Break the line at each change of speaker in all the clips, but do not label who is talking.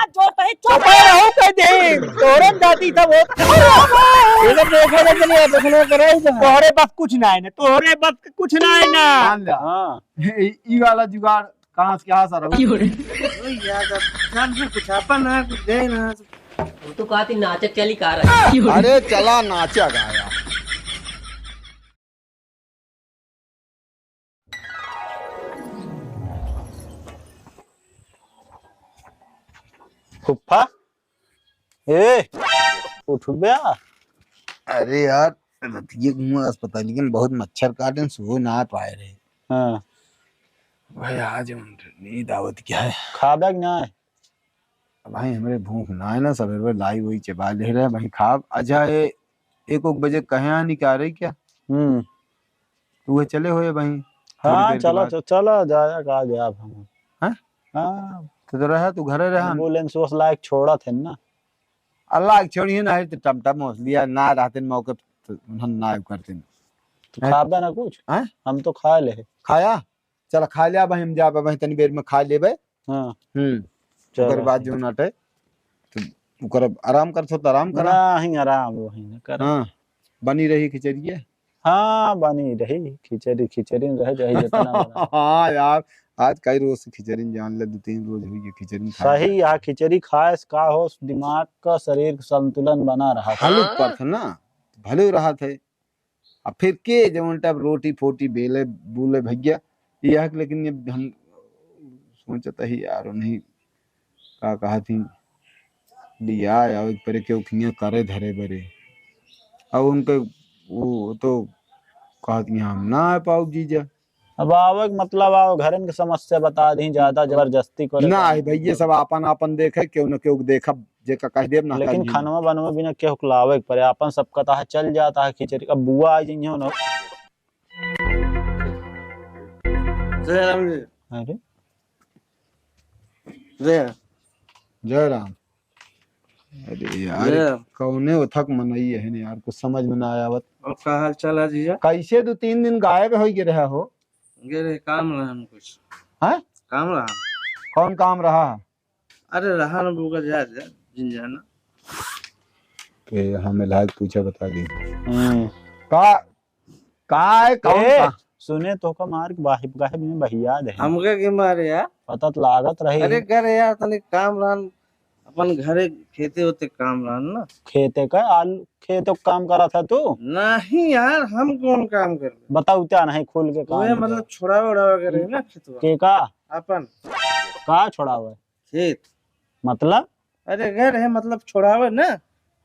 जो कहे चुप रहो कह दे तोरे दादी था वो इधर देखो ना चलिए देखने करे तोरे बस कुछ ना है ना तोरे बस कुछ ना है ना
हां ई वाला जुगाड़ कहां से कहां सा रहू
यार जान से कुछ अपन है कुछ दे ना
वो तो कहा थी नाचत चली कार है।
अरे चला नाचा गाया
फुफ्फा ए उठ गया।
अरे यार ये घूमा अस्पताल लेकिन बहुत मच्छर काटे सो ना पाए रहे।
हाँ
भाई आज नींद दावत क्या है
खा बैग ना है
भाई हमरे भूख ना है ना सवेरे लाई वही चबा ले रहे भाई खाब अच्छा ये 1 बजे कहे आनी क्या रही क्या तू चले हुए भाई
हाँ चलो चलो जाया का गया अब हम
हैं
हाँ
तो रहा तू घरे रहा
एम्बुलेंस वस लायक छोड़ा थे ना
अल्लाह छोड़ी ना है तो टमटम हो लिया ना रहते मौके उन्हन ना करते
तो खाबे ना कुछ
हैं
हम तो खा ले
खाया चल खा लिया भाई हम जा भाई तनी देर में खा लेबे
हाँ
ओकर बाद जो नाटे तो ओकर आराम कर तो आराम करा
नहीं आराम वही ना कर
हां बनी रही खिचड़ी
हाँ बनी रही खिचड़ी रह जाए जितना
हाँ यार आज कई रोज से खिचड़ी जान ले 2-3 रोज हुई है खिचड़ी
सही यार खिचड़ी खाए का हो दिमाग का शरीर का संतुलन बना रहा था
भलो पर था ना भलो रहा थे अब फिर के जवन टाइप रोटी फोटी बेले बोले भैया यह लेकिन ये हम सोचता ही यार नहीं का कहा थी दिया यार पर के उखियां करे धरे बरे अब उनके वो तो कहा थी हम ना आ पाओ जीजा
अब आवक मतलब आओ घर की समस्या बता दी ज्यादा जबरदस्ती करे
ना है भाई ये सब अपन देखे क्यों न क्यों देखा जे का कह देब ना
लेकिन खानवा बनवा बिना के हुकलावे पर अपन सबका ता चल जाता है खिचड़ी अब बुआ आ जइयो ना अरे
जय राम अरे यार कौने उथक मनई है ने यार कुछ समझ में ना आवत
और का हाल चाल है जीजा
कैसे 2-3 दिन गायब हो गए रहा हो
गे काम रहा हम कुछ
हैं
काम रहा
कौन काम रहा
अरे रहा ना बुका जा जिन जाना
के हमें लायक पूछा बता दी का है कौन
सुने तो का मार के बाहिब गाहिब में बहिया दे
हमका के मारे यार
पता तो लागत रही
अरे कर यार तने काम रान अपन घरे खेते होते काम रान ना
खेते का आलू खेतों का काम करा था तू
नहीं यार हम कौन काम कर
बताओ क्या नहीं खोल के काम
मतलब छोड़ावा उड़ावा करे ना खेतवा
के का
अपन
का छोड़ा हुआ
खेत
मतलब
अरे घर है मतलब छोड़ावे ना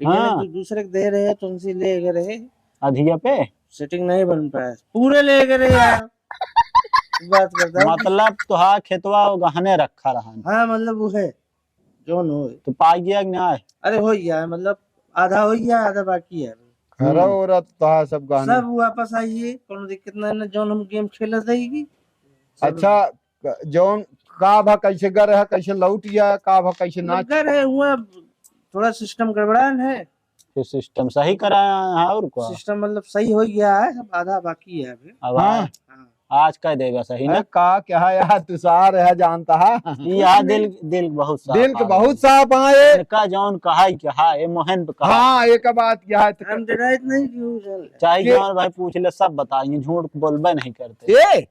हाँ।
दूसरे के दे रहे तुमसे ले गए रहे
अधिया पे
सेटिंग नहीं बन पाया पूरे ले गए यार बात करता
मतलब तो हाँ खेतवा गहने रखा रहा
हाँ मतलब वो है जो न हो
तो पा गया कि नहीं
अरे हो गया मतलब आधा हो गया आधा बाकी है
खरा और तो सब गाने
सब वापस आइए कोनो दिक्कत नहीं ना जोन हम गेम खेल रहेगी
अच्छा जोन का भा कैसे गर है कैसे लौट गया का भा कैसे ना
कर है हुआ थोड़ा सिस्टम गड़बड़ान है
तो सिस्टम सही कराया है और क्या
सिस्टम मतलब सही हो गया है सब आधा बाकी है अभी
अब आज कह देगा सही ना
का क्या है यार तुषार है जानता है
यार दिल बहुत साफ
दिल के बहुत साफ आए
इनका जौन कहा कहा ये मोहन पे कहा
हाँ एक बात क्या है
हम डराइत नहीं क्यों
चाहे जौन भाई पूछ ले सब बताइए झूठ बोलबे नहीं करते
ये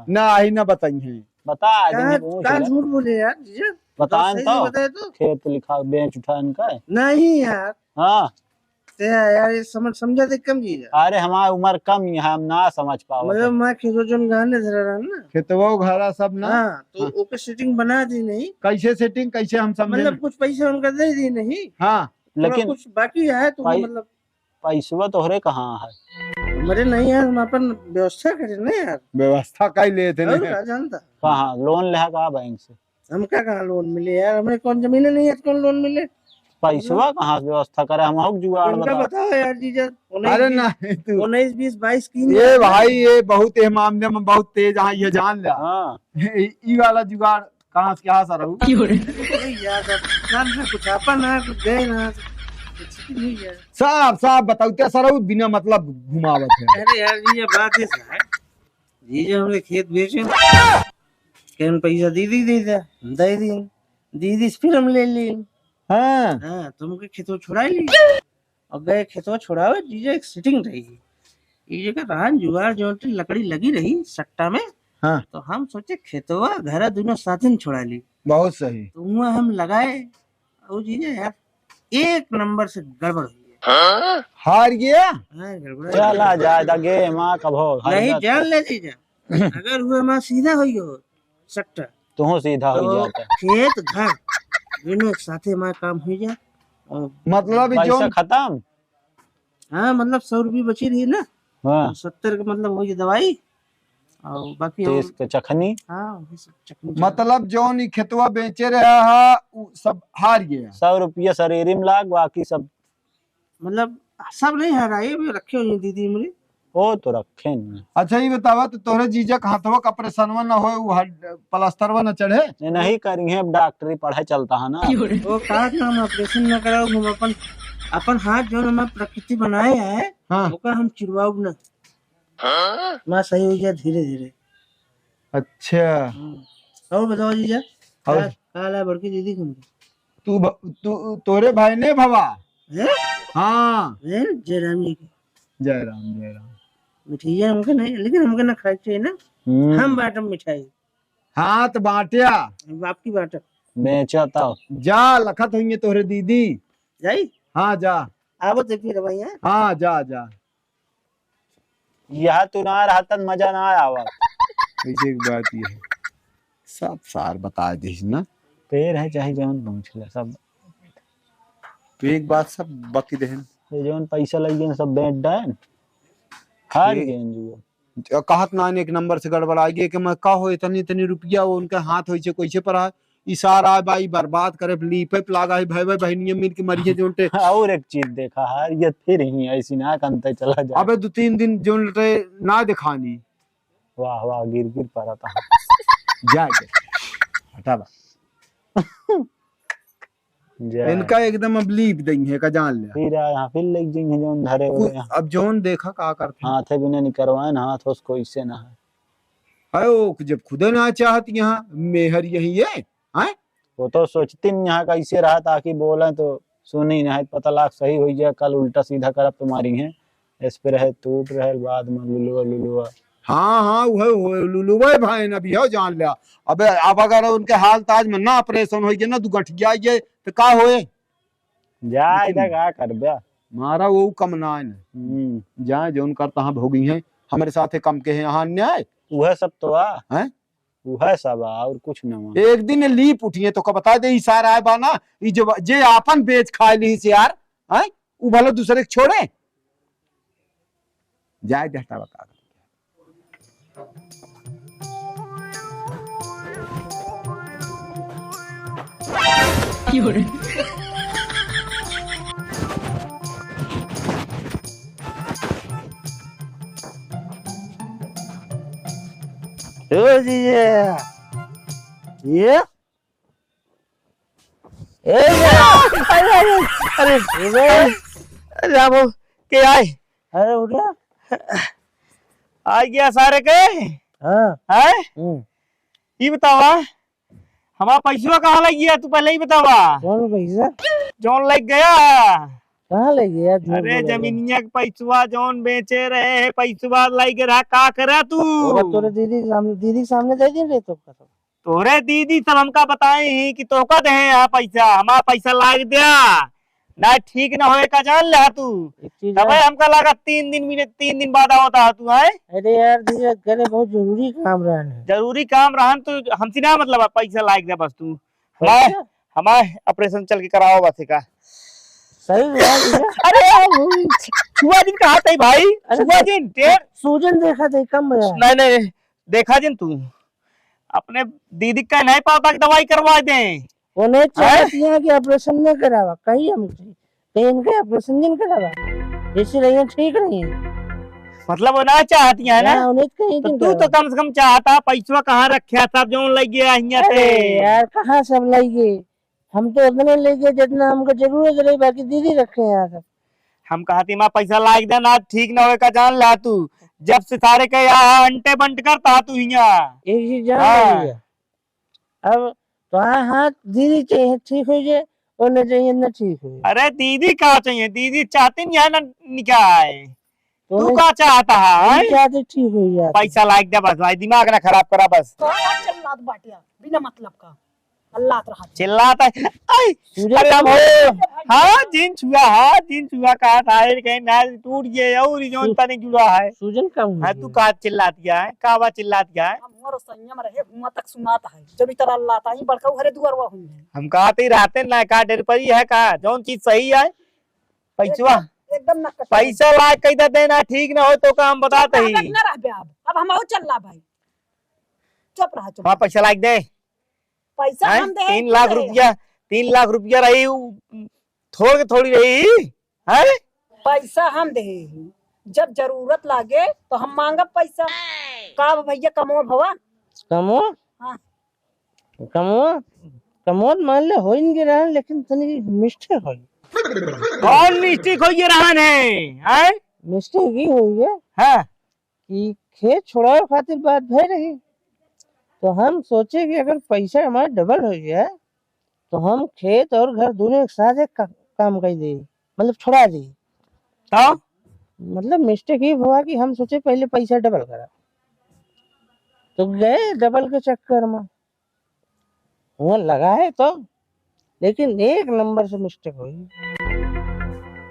ना ही ना बताइए
बता
क्या झूठ बोले यार जीजा
बताएं तो खेत लिखा बेच उठा इनका
नहीं यार
हाँ
यार ये समझा दे कम जीजा
अरे हमारी उम्र कम है हम ना समझ पाओ
मतलब मैं खेतो जोन गाने धरा रहा ना
खेतवा घरा सब ना
तो ओके सेटिंग बना दी नहीं
कैसे सेटिंग कैसे हम समझे
मतलब कुछ पैसे उनका दे दी नहीं
हाँ
लेकिन कुछ बाकी है तो मतलब
पैसा तोहरे कहाँ है
हमारे नहीं है हम अपन व्यवस्था करें ना यार
व्यवस्था का लेते
नहीं जानता
कहाँ लोन ले कहा बैंक से
हम क्या कहाँ लोन मिले यार हमें कौन जमीन नहीं है कौन लोन मिले
पैसा कहाँ व्यवस्था करे हम जुगाड़
बताओ यार जीजा
अरे नहीं तू
19 20 22 की
ये भाई ये बहुत ये मामले में बहुत तेज हाँ ये जान लिया
हाँ
ई वाला जुगाड़ कहाँ से कहाँ सा रहू
यार जान है कुछ अपन है कुछ गए ना
साफ साफ बताओ क्या सरऊ बिना मतलब घुमावत है
अरे यार ये बात है जी जो हमने खेत बेचे केन पैसा दे दी दे दी दीदी फिल्म ले ली।
हाँ
हाँ तुमके खेतों छुड़ा ली और गए खेतों छुड़ावे जीजा एक सिटिंग रही। ये जगह रहन जुगाड़ जो लकड़ी लगी रही सट्टा में,
हाँ
तो हम सोचे खेतवा घर दोनों साथ में छुड़ा ली।
बहुत सही।
तो वहाँ हम लगाए और जीजा यार एक नंबर से गड़बड़ हुई है।
हार गया।
हाँ गड़बड़
चला जाए दगे माँ कब हो
नहीं जान ले जीजा। अगर हुए माँ सीधा हो गयो सट्टा
तू सीधा हो
तो
जाता
खेत घर दोनों एक साथे माँ काम हो जाए। और
मतलब जो
पैसा खत्म।
हाँ मतलब 100 रुपये बची रही ना,
हाँ
70 का मतलब हो गई दवाई और बाकी
तेज के चखनी।
हाँ वही सब चकनी
मतलब जो नी खेतवा बेचे रहा है उ सब हार गया।
100 रुपया शरीर में लाग बाकी सब
मतलब सब नहीं हराए भी रखे हुए हैं दीदी मेरी।
वो तो रखे नहीं।
अच्छा ये बतावा तो तोहरे जीजा का हाथवा का ऑपरेशनवा न होए उ प्लास्टरवा न चढ़े।
ये नहीं करेंगे अब डॉक्टरी पढ़ाई चलता है ना।
वो कहा कि हम ऑपरेशन न कराओ, हम अपन अपन हाथ जो हमें प्रकृति बनाए है
हाँ
वो हम चिरवाओ न माँ सही हो गया धीरे धीरे।
अच्छा
और बताओ जीजा
और
काला है बड़की दीदी को
तू तोरे भाई ने भवा।
है
हाँ
जय राम जी की
जय राम जय राम।
मिठाइयाँ हमके नहीं, लेकिन हमके ना खाई चाहिए ना। हम बाटम मिठाई
हाँ तो बाटिया
बाप की बाटम
बेचता
जा लखत होंगे तोहरे दीदी।
जाई
हाँ जा
आवत है फिर भैया।
हाँ जा जा।
यह तू ना रहा तन मजा ना आवा।
ऐसे एक बात ये है सब सार बता दे ना।
पेड़ है चाहे जौन पहुंच ले सब
तो एक बात सब बाकी दे
ये जौन पैसा लग गए सब बेच डान हार गए जो।
कहत ना एक नंबर से गड़बड़ा गए कि मैं का हो इतनी इतनी रुपया वो उनके हाथ होई छे कैसे पर है इशारा बाई बर्बाद करे लीपे लागा है भाई भाई बहनिया मिल के मरिए जोनटे।
और एक चीज देखा हार ये फिर ही ऐसी ना कंते चला जा।
अबे 2-3 दिन जोन लटे ना दिखानी।
वाह वाह गिर गिर पड़ा था।
जा हटा बा इनका एकदम अब लीप देंगे है का जान ले।
फिर यहाँ फिर लग जाएंगे जोन धरे हुए हैं।
अब जोन देखा का करते हैं
हाथे बिना नहीं करवाए ना हाथ उसको इससे ना है।
वो जब खुदे ना चाहत यहाँ मेहर यही है
वो तो सोचती नहीं यहाँ कैसे रहा ताकि बोले तो सुनी नहीं पता लाग सही हो जाए कल उल्टा सीधा करब तुम्हारी है इस पे रहे टूट रहे बाद में लुलुआ लुलुआ।
हाँ हाँ वो लुलुआ भाई ना भी हो जान लिया। अबे अब अगर उनके हाल ताज में ना ऑपरेशन हो गया ना तू गठ गया ये तो का होए
जा इधर का कर बे
मारा वो कम ना है जा जो उनका तहाँ भोगी है हमारे साथ कम के हैं यहाँ अन्याय
वह सब तो
हैं
वह सब और कुछ ना।
एक दिन लीप उठिए तो का बता दे इशारा है बाना ये जो जे आपन बेच खाए ली से यार हैं वो भले दूसरे के छोड़े जाए देता बता।
ये
अरे रामो के आए
अरे उठा
आ गया सारे के
हाँ
है ये बतावा हमारा पैसा कहाँ लग गया तू पहले ही बतावा।
कौन पैसा
जौन लग गया
कहाँ ले गया?
अरे जमीनिया के पैसवा जौन बेचे रहे है पैसवा लग रहा का करा तू
तोरे दीदी के सामने दे दी तो
तोरे दीदी सब हमका बताए ही कि तोका दे यहाँ पैसा हमारा पैसा लाग दिया ना ठीक ना होए का जान ले तू तब हमका लगा 3 दिन बाद होता तू है।
अरे यार दीदी करे बहुत जरूरी काम रहा है।
जरूरी काम रहा तो हमसे ना मतलब पैसा लाग दिया बस तू हमारे ऑपरेशन चल के कराओ बस का
सही
अरे छुआ दिन कहा था भाई छुआ दिन
सूजन देखा था कम
नहीं देखा जिन तू अपने दीदी का नहीं पाता कि दवाई करवा दे
उन्हें चाहती है कि ऑपरेशन नहीं करावा कहीं हमसे कहीं इनके ऑपरेशन नहीं करावा जैसे रही ठीक नहीं
मतलब वो ना चाहती है ना
उन्हें कहीं
तो तू तो कम से कम चाहता पैसा कहाँ रखा था जो लग गया
यार कहाँ सब लग गए हम तो इतने ले गए जितना हमको जरूरत रही बाकी दीदी रखे यहाँ सब
हम कहती माँ पैसा लाग दे ना ठीक ना होए का जान ला तू जब से सारे के यहाँ अंटे बंट करता तू यहाँ
एक चीज जान अब तो हाँ दीदी चाहिए ठीक हो जाए और न चाहिए न ठीक हो जाए।
अरे दीदी कहाँ चाहिए, दीदी चाहती नहीं है ना निकाह है।
तो
तू
नहीं
क्या चाहता है?
चाहते ठीक हो जाए।
पैसा लाइक दे बस भाई, दिमाग ना खराब करा बस।
चिल्लात बाटिया बिना मतलब का अल्लाह रहा
चिल्लाता है आई, अरे हम हो हाँ जिन छुआ, हाँ जिन छुआ कहा था कहीं ना टूट गए और जोन तनिक जुड़ा है।
सूजन कम
हाँ तू कहा चिल्लात गया है, कावा चिल्लात गया है।
हम संयम रहे हुआ तक सुनाता है जब इतना अल्लाह ता ही बड़का घरे दुआरवा हुई है
हम कहते ही रहते ना का डेर पर ही है का जोन चीज सही है पैसा
एकदम न कटे।
पैसा ला कही दे देना ठीक ना हो तो का हम बताते ही।
न रह बे अब हम और चल रहा भाई चुप रहा चुप
हाँ पैसा लाइक दे
पैसा हम दे
3 लाख रुपया, 3 लाख रुपया रही थोड़ी थोड़ी रही है।
पैसा हम दे जब जरूरत लागे तो हम मांगब पैसा का भैया कमो भवा
कमो
हाँ
कमो कमो मान ले हो इनके रहा लेकिन तनी मिस्टेक हो
कौन मिस्टेक हो ये रहन है
मिस्टेक ही हुई है
हाँ
कि खेत छोड़ावे खातिर बात भय रही तो हम सोचे कि अगर पैसा हमारा डबल हो गया तो हम खेत और घर दोनों एक साथ एक काम कर दे मतलब छोड़ा दी।
तो
मतलब मिस्टेक ये हुआ कि हम सोचे पहले पैसा डबल करा तो गए डबल के चक्कर में वहाँ लगा है तो लेकिन एक नंबर से मिस्टेक हुई।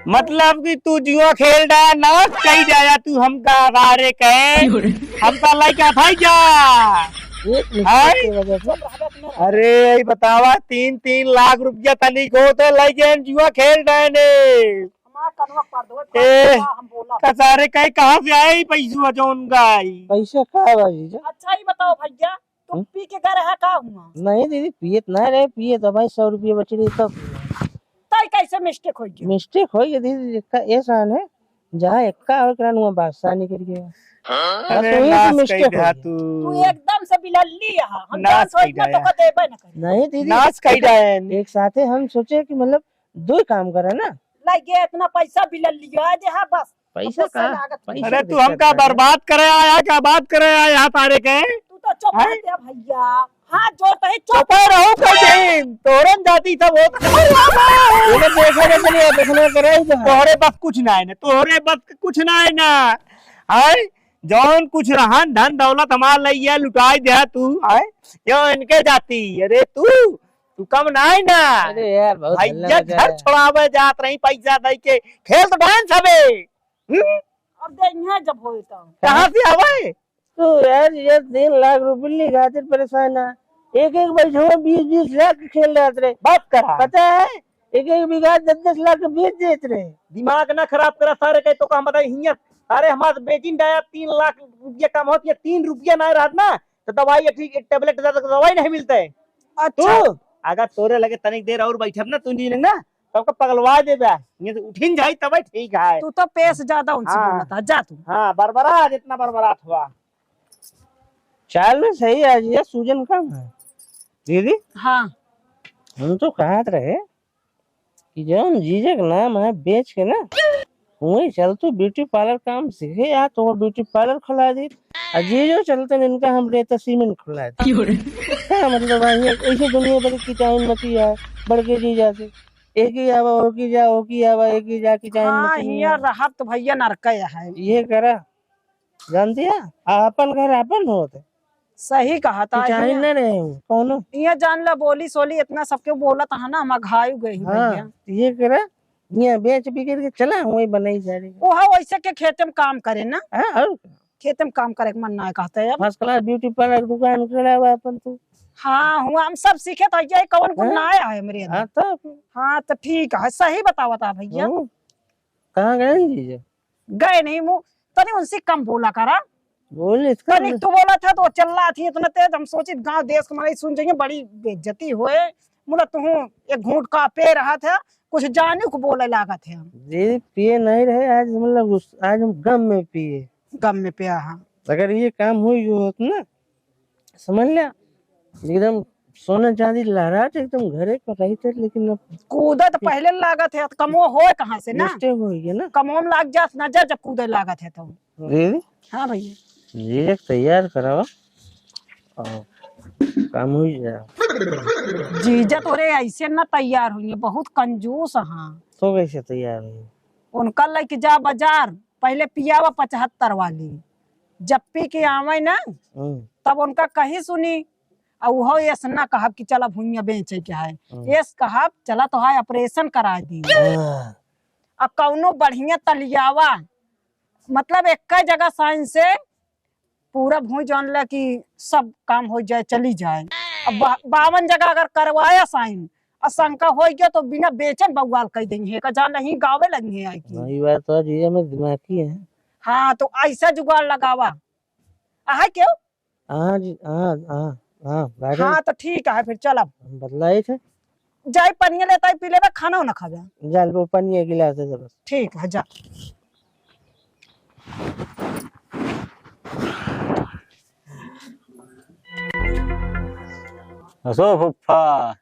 मतलब कि तू जुआ खेल रहा ना कही जाया तू हमका बारे कहे हमका लाइक था जा
एक मिस्टेक की वजह से
अरे बतावा 3-3 लाख रुपया तनिक हो तो लाइक जुआ खेल रहे ने
हमारा कनवा कर दो
ए,
हम बोला
कसारे कहे कहाँ से आए पैसा जोन गाई
पैसा कहा बाजी जा
अच्छा ही बताओ भैया तुम पी के घर है का हुआ
नहीं दीदी पियत ना रहे पिए तो भाई 100 रुपये बच रही तब
तय कैसे मिस्टेक हो गई
मिस्टेक हो गई दीदी ऐसा है जहाँ एक्का और करान वहाँ बादशाह निकल गया
अरे
तो ये
नाश
मिस्टेक
कही रहा
हो
तू
तू एकदम से बिलल्ली है हम
नाच
जान
कई
सोचना
जाया।
तो का देबे न करे
नहीं दीदी
नाश कही रहे
एक साथ ही हम सोचे कि मतलब दो ही काम करे ना
लगे इतना पैसा बिलल्ली है जे है बस
पैसा
हमको
का
लागत
पैसा
अरे तू
दिक्कत
हमका
है।
बर्बाद करे आया क्या बात करे आया तारे के
तू तो चुप
हैं?
रह जा भैया हां जो कहे चुप
चुपे रहो कहीं तोरन जाती था वो
ये देखा ना चलिए देखना करे ही तो है।
तोहरे बस कुछ ना है ना, तोहरे बस कुछ ना है ना है जौन कुछ रहन धन दौलत हमार लइया लुटाई दे तू है यो इनके जाती अरे तू कम ना है ना
अरे यार बहुत हल्ला
भैया
मचा
घर
है।
छोड़ावे जात रही पैसा दे के खेल तो डांस हवे
अब दे यहाँ जब होए तो
कहां से आवे
तो यार ये 3 लाख रुपए खातिर परेशान है एक बैठो 20-20 लाख के खेल रहे थे
बात करा
पता है एक बीघा 10-10 लाख के बेच देते रहे
दिमाग ना खराब करा सारे के तो हम बताए हिया अरे हमारे बेचिन डाया 3 लाख रुपया कम होती है 3 रुपया ना रहत ना तो दवाई ठीक एक टेबलेट दवाई नहीं मिलते
अच्छा
तू अगर तोरे लगे तनिक देर और बैठब ना तू नहीं ना तब का पगलवा देबे ये तो उठिन जाई तब ठीक है
तू तो पेश ज्यादा उनसे
हाँ।
बोला था जा तू
हाँ बरबरा जितना बरबराट हुआ
चाल में सही आज ये सूजन कम है दीदी
हाँ
हम तो कहत रहे कि जब जीजे का नाम है बेच के ना वही चल तू ब्यूटी पार्लर काम सीखे या तो वो ब्यूटी पार्लर खुला दी अजीजो चलते न इनका हम रेता सीमेंट खुला दी क्या मतलब भाई ऐसे दुनिया भर की टाइम मची है बड़के जी जाते एक ही आवा हो की जा हो की आवा एक ही जा की टाइम
हाँ
मची
हिया रहा तो भैया नरका है
ये करा जान दिया अपन घर अपन होते
सही कहा था
चाहे न रहे कौन
ये जान ला बोली सोली इतना सबके बोला था ना हम घायल गई भैया
हाँ ये करा ये बेच बिगड़ के चला वही बनाई जा रही
वो है वैसे के खेत में काम करे ना
है और
खेत में काम करे के मन ना कहते हैं अब
फर्स्ट क्लास ब्यूटी पार्लर दुकान खोला हुआ अपन तो
हाँ हुआ हम सब सीखे तो ये कौन कौन ना आया है मेरे अंदर।
हाँ तो
हाँ तो ठीक है सही बतावा था भैया
कहाँ गए जी
गए नहीं मुँह तनी उनसे कम बोला करा
बोल इसका
तनिक तो बोला था तो चल रहा थी इतना तेज हम सोचे गांव देश के मारे सुन जाएंगे बड़ी बेइज्जती होए मुला तू एक घूंट का पे रहा था कुछ जाने को बोले लागा थे हम
दीदी पिए नहीं रहे आज मतलब आज हम गम में पिए
गम में पिया हाँ
अगर ये काम हुई होत ना समझ लिया एकदम सोना चांदी लहराट एकदम घरे पर रही थे लेकिन अब
कूदा तो पहले लागत है कमो हो कहाँ से ना
मिस्टेक हो गई ना
कमो में लाग जात नजर जब कूदे लागत है तो
दीदी
हाँ भैया
ये तैयार करावा और काम हो जाए।
जीजा तोरे ऐसे न तैयार हुई, बहुत कंजूस हाँ।
तो कैसे तैयार है?
उनका लेके जा बाजार, पहले पियावा 75 वाली, जब पी के आवे ना तब उनका कहीं सुनी और वो ऐसा ना कहब कि चला भूमिया बेचे के है, ऐस कहब चला तो है ऑपरेशन करा दी अब कौनो बढ़िया तलियावा, मतलब एक जगह साइंस से पूरा भूमि जान ला कि सब काम हो जाए चली जाए। अब 52 जगह अगर करवाया साइन और शंका हो गया तो बिना बेचन बवाल कर देंगे का जान नहीं गावे लगी है
वही बात तो जीजा में दिमागी है।
हाँ तो ऐसा जुगाड़ लगावा है क्यों?
हाँ जी हाँ हाँ हाँ
हाँ तो ठीक है फिर चल अब
बदलाए थे
जाए पनिया लेता है पी लेबे खाना ना खाबे
जाल वो पानी गिलास दे बस।
ठीक है जा।
हसो फुफ्फा,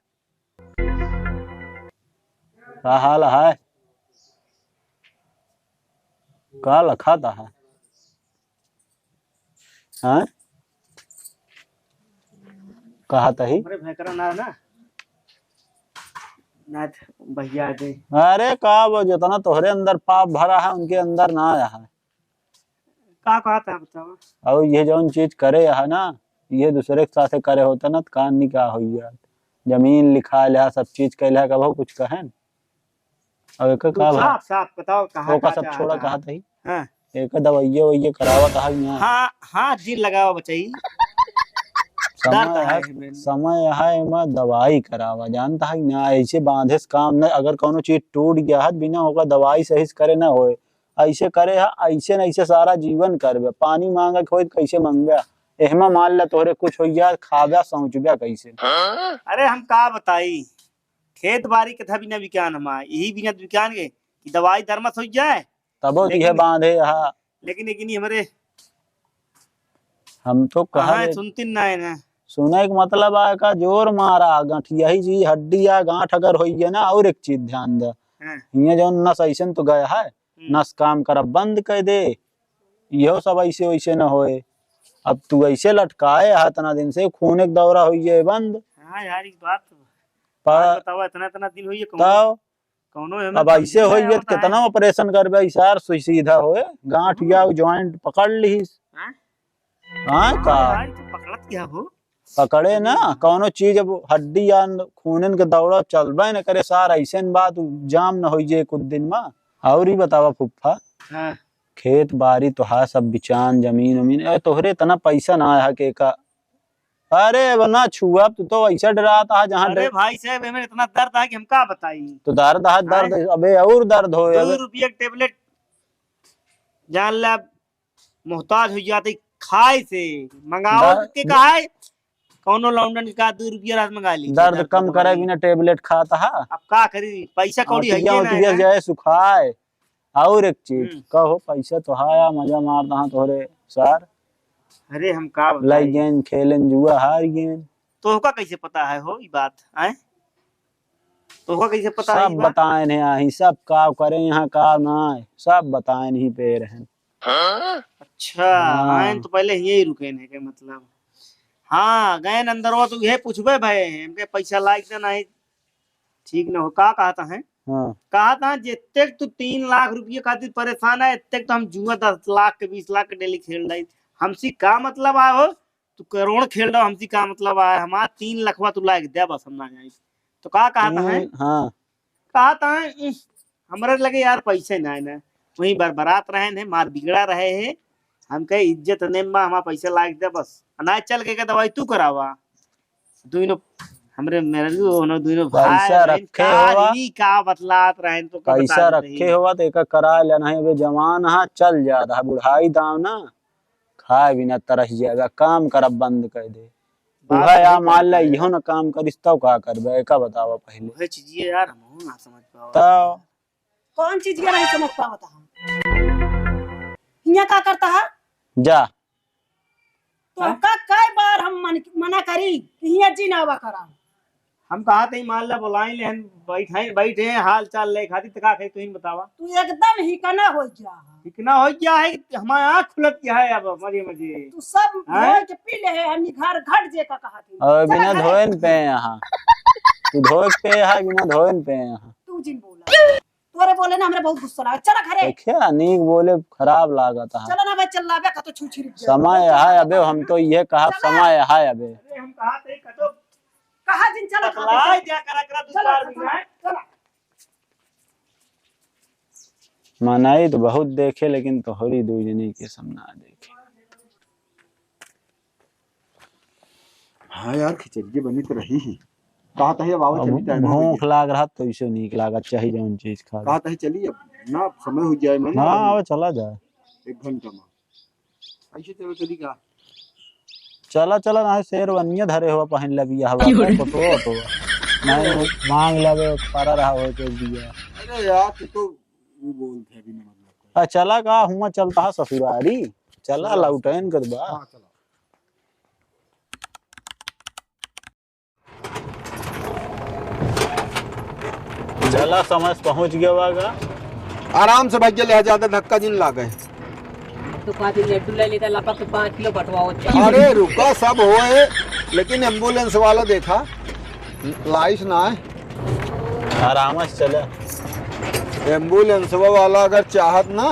क्या हाल है? क्या लखा था है? हाँ? कहा था ही?
अरे भैकरा ना ना ना भैया दे।
अरे का वो जितना तोहरे अंदर पाप भरा है उनके अंदर ना आया है।
का कहा था बताओ?
और ये जो चीज करे है ना, ये दूसरे के साथ करे होता ना तो कान निकाह हो जात। जमीन लिखा लिया सब चीज कैला कब कुछ कहे न? और एक का
साफ साफ बताओ कहा
का सब छोड़ा कहा था ही?
हाँ
एक दवाइये वैये करावा था यहाँ।
हाँ हाँ जी लगाओ बचाई
समय है मैं दवाई करावा जानता है ना, ऐसे बांधे से काम न, अगर कोनो चीज टूट गया है बिना होगा दवाई सही से करे ना होए, ऐसे करे है ऐसे न ऐसे सारा जीवन करबे। पानी मांगे हो कैसे मांगबे, एहमा मान ला तोहरे कुछ हो गया खाबा सोचबे कैसे?
अरे हम का बताई, खेत बाड़ी के था बिना विज्ञान हमारा यही बिना विज्ञान के कि दवाई दरमस हो जाए
तबो ये बांधे हा।
लेकिन हमारे
हम तो कहा
सुनती ना है ना,
सुने का मतलब है का जोर मारा गठिया ही चीज हड्डी या गांठ अगर हो गया ना, और एक चीज ध्यान दे, ये जो नस ऐसे तो गया है नस काम कर बंद कर दे, यो सब ऐसे वैसे न होए। अब तू ऐसे लटकाए है इतना दिन से खून एक दौरा हुई है बंद।
हाँ यार एक बात
पर
बताओ इतना इतना दिन हुई है
तब
कौनो
अब ऐसे हो गया कितना ऑपरेशन करबे यार सीधा होए गांठ या ज्वाइंट पकड़ ली। हाँ का
पकड़त क्या हो
पकड़े ना कौनो चीज अब हड्डी या खूनन के दौड़ा चलबे न करे सार ऐसे बात जाम न हो जाए कुछ दिन में। और ही बतावा फुफ्फा,
हाँ
खेत बाड़ी तो है सब बिचान जमीन उमीन तोहरे इतना पैसा ना आया के का? अरे ना छुआ तू तो ऐसा डराता है जहाँ
अरे भाई साहब हमें इतना दर्द है कि हम का बताई।
तो दर्द है दर्द अबे और दर्द हो
2 रुपये टेबलेट जान ला मोहताज हो जाते खाए से मंगाओ के कहा है कौनो लौंडन का 2 रुपया रात मंगा ली
दर्द कम करे बिना टेबलेट खाता है।
अब का करी पैसा कौड़ी है ना
जाए सुखाए। और एक चीज कहो पैसा तो हाया मजा मारता तोहरे सार।
अरे हम का
लाई गेंद खेलन जुआ हार गेंद
तोहका कैसे पता है हो ये बात आए? तोहका कैसे पता है?
सब बताए नहीं आई सब का करे यहाँ का ना सब बताए नहीं पे रहे।
अच्छा आए तो पहले यही रुके ने के मतलब हाँ गए अंदर वो तो ये पूछबे भाई हमके पैसा लायक ना नहीं ठीक न हो का कहता है?
हाँ
कहा था जितने तू 3 लाख रुपये खातिर परेशान है इतने तो हम जुआ 10 लाख के 20 लाख के डेली खेल रही हमसी का मतलब आए हो तू करोड़ खेल रहा हमसी का मतलब आए हमारा 3 लाखवा तू लायक दे बस हम ना जाए तो का कहता है?
हाँ
कहता है हमारे लगे यार पैसे ना है ना वही बरबरात रहे हैं मार बिगड़ा रहे हैं हम कहे इज्जत नेम्बा हमारा पैसा लायक दे बस अनाज चल के दवाई तू करावा दोनों हमरे मेरे दोनों
पैसा रखे हुआ
का बतलात रहे तो
पैसा रखे हुआ तो एक करा लेना है वे जवान हा चल जाता है बुढ़ाई दाम ना खाए बिना तरस जाएगा काम करब बंद कर दे या मान ला इहो ना काम करिस तब का करबे का बतावा पहले
वही चीज यार हम ना समझ पाओ
तो
कौन चीज ये नहीं समझ पावता हम हिया का करता है
जा
तो का कई बार हम मना करी हिया जी ना हुआ करा
हम कहा थे मान ला बुलाई ले बैठे हाल चाल ले खाती तो का तू ही बतावा
तू एकदम ही कना हो जा
इतना हो गया है कि हमारी आँख खुलत गया है अब मजे मजे।
तू सब
हैं?
धोए के पी ले है हनी घर घट जे का कहा थी
और बिना धोएन पे यहाँ तू धोए पे है बिना धोएन पे यहाँ
तू जिन बोला तोरे बोले ना हमरे बहुत गुस्सा लगा चला घरे
देखिया नीक बोले खराब लागत है
चला ना भाई चल लावे का तो छू छिड़
समय है अबे हम तो ये कहा समय है अबे
अरे हम कहा थे कतो
कहा जिन चला
बतलाए क्या करा दो चार दिन है।
चला
मनाई तो बहुत देखे लेकिन तोहरी दूजनी के सामना देखे।
हाँ यार खिचड़ी बनी तो रही ही। कहा था अब आओ चली टाइम
भूख लाग रहा तो इसे नीक लागत चाहिए जौन चीज खा
कहा था चली अब ना समय हो जाए मैं
हाँ अब चला जाए
1 घंटा में ऐसे चलो चली का
चला चला ना शेरवानिया धरे हुआ पहन लबी हवा फोटो तो नहीं मांग लगे पारा रहा हो तो दिया।
अरे यार तू तो वो बोलते हैं बिना मतलब
चला का हुआ चलता है ससुरारी चला लौटैन कर बा।
हाँ चलो
चला समझ पहुंच गया वागा
आराम से भाग्य ले ज्यादा धक्का जिन लागे।
तो कहती लड्डू ले लेता लपक के 5 किलो बटवाओ
अरे रुका सब होए लेकिन एम्बुलेंस वाला देखा लाइस ना है
आराम से चला
एम्बुलेंस वाला अगर चाहत ना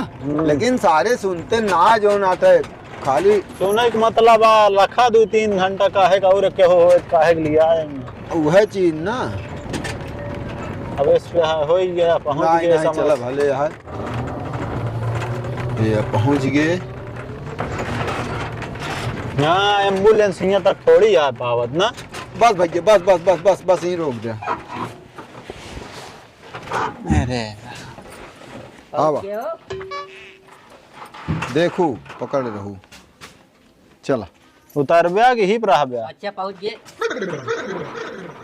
लेकिन सारे सुनते ना जो नाते खाली
सुने के मतलब लखा 2-3 घंटा काहे का और के हो काहे के लिया
वह चीज ना
अब इस पे हो ही गया पहुंच
नहीं
गए
नहीं चला भले यार ये पहुंच गए।
हाँ एम्बुलेंस यहाँ तक थोड़ी आ पावत ना
बस भैया बस बस बस बस बस यहीं रोक दे।
अरे
आवा देखू पकड़ रहू चला
उतर ब्या कि ही रह ब्या
अच्छा पहुंच गए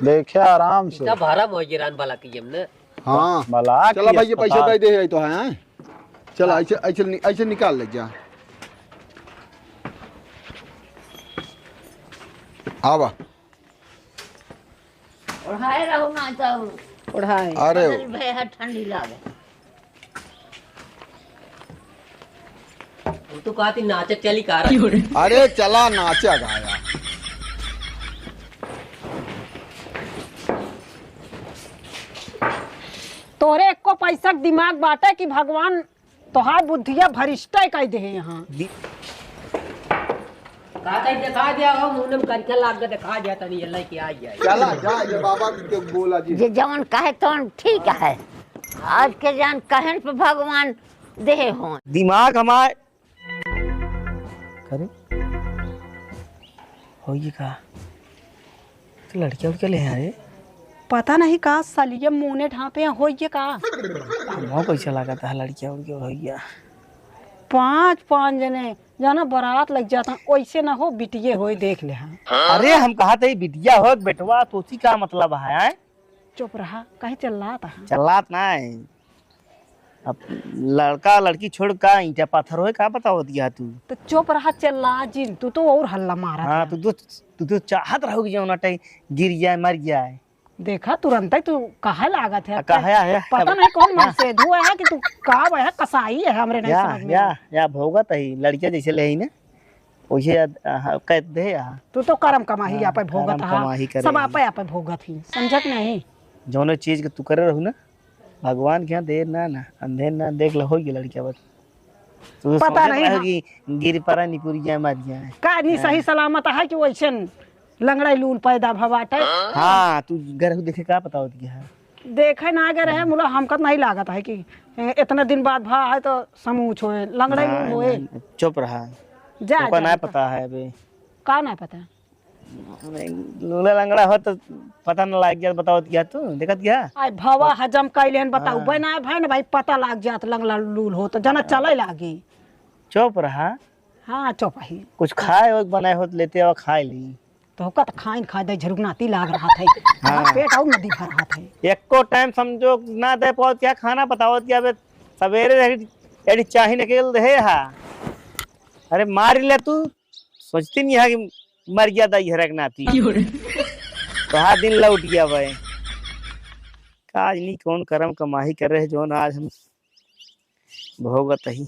देखे आराम से
इतना भारा मोजरान वाला की हमने
हाँ
भला
चला भैया पैसा दे दे तो है चला ऐसे ऐसे ऐसे निकाल ले जा आवा
ओढ़ाए रहो ना तो
ओढ़ाए
अरे
बेहद ठंडी लागे।
तो कहती नाचत चली का रही
अरे चला नाचा गाया
तोरे एको पैसा के दिमाग बाटे कि भगवान तोहार बुद्धिया भरिष्ठ कह दे यहाँ
कहता दिखा दिया हो मुंह में करके लाग के दिखा दिया तनी ये लेके आ गया
चला जा ये बाबा के बोला जी
जे जवन कहे तो ठीक है आज के जान कहन पे भगवान दे हो
दिमाग हमारे करे हो ये का तो लड़कियां उड़के ले हैं रे
पता नहीं का सलिए मुँह ढांपे हो ये का
बहुत पैसा लगा था लड़कियां उड़के हो गया
5 जने जाना बारात लग जाता वैसे ना हो बिटिये हो देख ले हाँ
अरे हम कहा थे बिटिया हो बेटवा तो उसी का मतलब है
चुप रहा कहीं चल रहा था
चलात ना है अब लड़का लड़की छोड़ का ईंटा पत्थर हो का बताओ दिया तू
तो चुप रहा चल रहा जिन तू तो और हल्ला मारा
हाँ तू चाहत रहोगी जो ना गिर जाए मर जाए
देखा तुरंत ही तू कहा लागत है
कहा है
पता नहीं कौन मन से धुआ है कि तू का है कसाई है हमरे नहीं समझ में
या भोगत है लड़कियां जैसे ले ही ना वैसे कहते दे
तू तो कर्म कमाही आप भोगत
कर्म कमाही करे
सब आप भोगत ही समझत नहीं
जौन चीज के तू करे रहू ना भगवान के यहाँ देर ना अंधेर ना देख लो होगी लड़कियां बस तू
पता नहीं
होगी गिर पड़ा निपुर जाए मर जाए
का नहीं सही सलामत है कि वैसे लंगड़ा लूल पैदा भवाटे
हाँ तू घर देखे का पता होती है
देखे ना अगर है मुला हमका नहीं लागत है कि इतने दिन बाद भा है तो समूच होए लंगड़ा लूल होए
चुप रहा
जा
को ना पता है अबे
का ना पता
लूला लंगड़ा हो तो पता न लग गया बताओ क्या तू देखत क्या
आई भवा हजम कैलेन बताऊ बना भाई ना भाई पता लाग जात लंगड़ा लूल हो तो जना चले लागी
चुप रहा
हाँ चुप ही
कुछ खाए हो बनाए हो तो लेते हो खाए ली
तो कत खाइन खा दे झरुगनाती लाग रहा था हाँ। पेट और नदी भर रहा था
एको टाइम समझो ना दे पाओ क्या खाना बताओ क्या बे सवेरे एडी चाही निकल दे हा अरे मार ले तू सोचती नहीं है कि मर गया था ये रखनाती तो हाँ दिन लौट गया भाई आज नहीं कौन कर्म कमाही कर रहे जो ना आज हम भोगत ही